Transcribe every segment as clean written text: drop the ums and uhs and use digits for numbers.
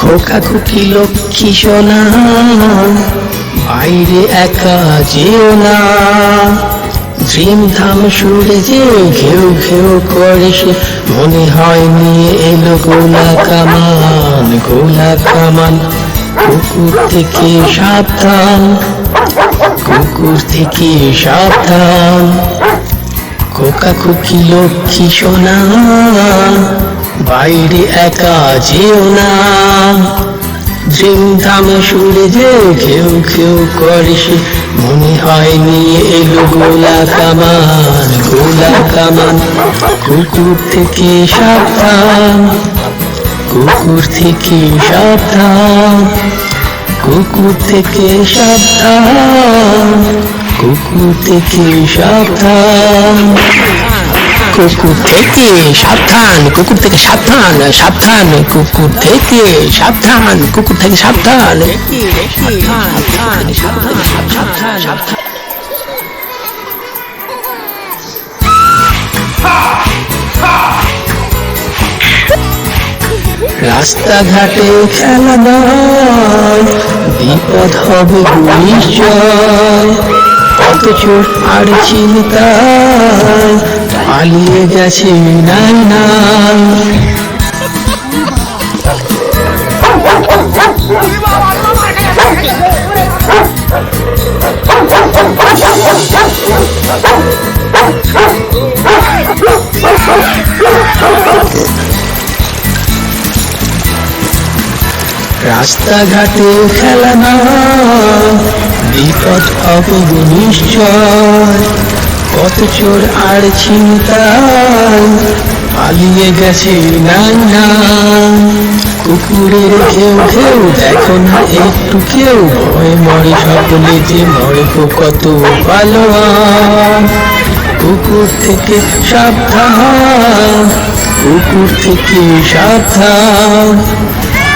খোকা খুকি লক্ষ্মী সোনা, বাইরে একা যেও না। ঝিমধাম সুরে যে ঘেউ ঘেউ করে সে, মনে হয় নিয়ে এলো গোলা কামান, গোলা কামান। কুকুর থেকে সাবধান, কুকুর থেকে সাবধান। খোকা খুকি লক্ষ্মী সোনা, বাইরে একা যেও না। ঝিমধামে সুরে যে ঘেউ ঘেউ করে সে, মনে হয় নিয়ে এলো গোলা কামান, গোলা কামান। কুকুর থেকে সাবধান, কুকুর থেকে সাবধান, কুকুর থেকে সাবধান, কুকুর থেকে সাবধান। কুকুর থেকে সাবধান, কুকুর থেকে সাবধান, সাবধান কুকুর থেকে সাবধান, কুকুর থেকে সাবধান। রাস্তাঘাটে খেলা নয়, বিপদ হবে নিশ্চয়। কত চোর আর চিন্তায় পালিয়ে গেছে নাই নাই। রাস্তাঘাটে খেলা না, বিপদ হবে নিশ্চয়। কত চোর আর চিন্তায় পালিয়ে গেছে নাই নাই। কুকুরের ঘেউ ঘেউ দেখো না একটু কেউ, ভয় মরে সকলে যে মরে কত পালোয়ান। কুকুর থেকে সাবধান, কুকুর থেকে সাবধান,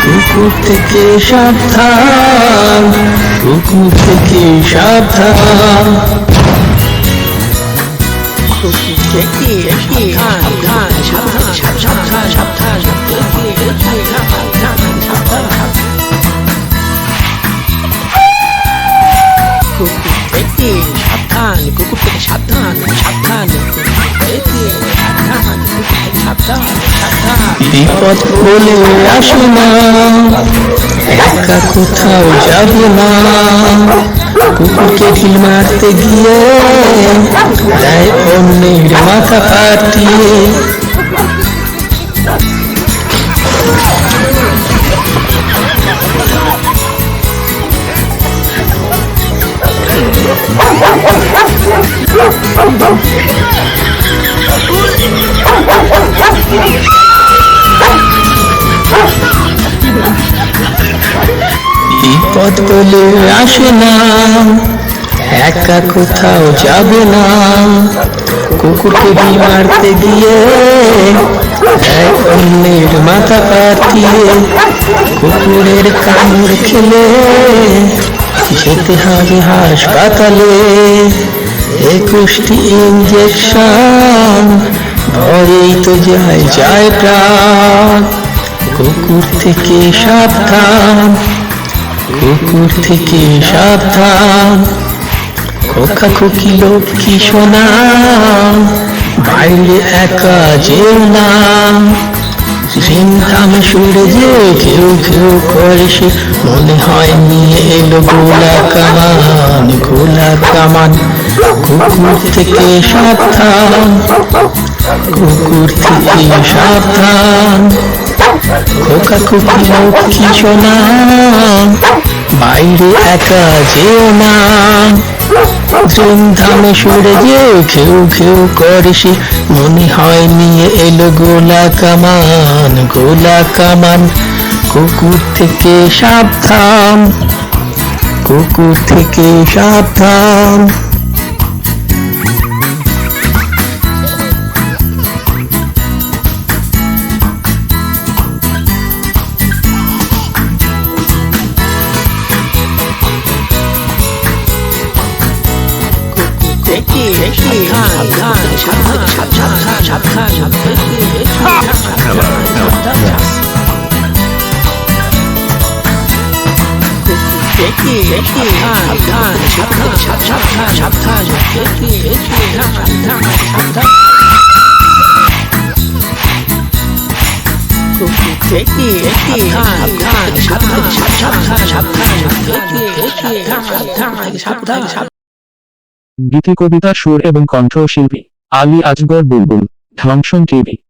কুকুর থেকে সাবধান, কুকুর থেকে সাবধান। কুকুর থেকে সাবধান, সাবধান, সাবধান, সাবধান, কুকুর থেকে সাবধান, কুকুর থেকে সাবধান, সাবধান, বিপদ বলে আসো না, একা কোথাও যাবো না। কুকুরকে ঢিল মারতে গিয়ে দেয় অন্যের মাথা কাটিয়ে। বিপদ বলে আসে না, একা কোথাও যাবে না। কুকুরকে ঢিল মারতে গিয়ে অন্যের মাথা কাটিয়ে। কুকুরের কামড় খেলে যেতে হবে হাসপাতালে। 21টি ইঞ্জেকশন, ভয়েই তো যায় যায় প্রাণ। কুকুর থেকে সাবধান, কুকুর থেকে সাবধান। খোকা খুকি লক্ষ্মী সোনা, বাইরে একা যেও না। ঝিমধাম সুরে যে ঘেউ ঘেউ করে সে, মনে হয় নিয়ে এলো গোলা কামান, গোলা কামান। কুকুর থেকে সাবধান, কুকুর থেকে সাবধান। খোকা খুকি লক্ষ্মী সোনা, বাইরে একা যেও না। ঝিমধামে সুরে যে ঘেউ ঘেউ করে সে, মনে হয় নিয়ে এলো গোলা কামান, গোলা কামান। কুকুর থেকে সাবধান, কুকুর থেকে সাবধান। গীতি কবিতা সুর এবং কণ্ঠশিল্পী আলী আজগর বুলবুল ঢংসং টিভি।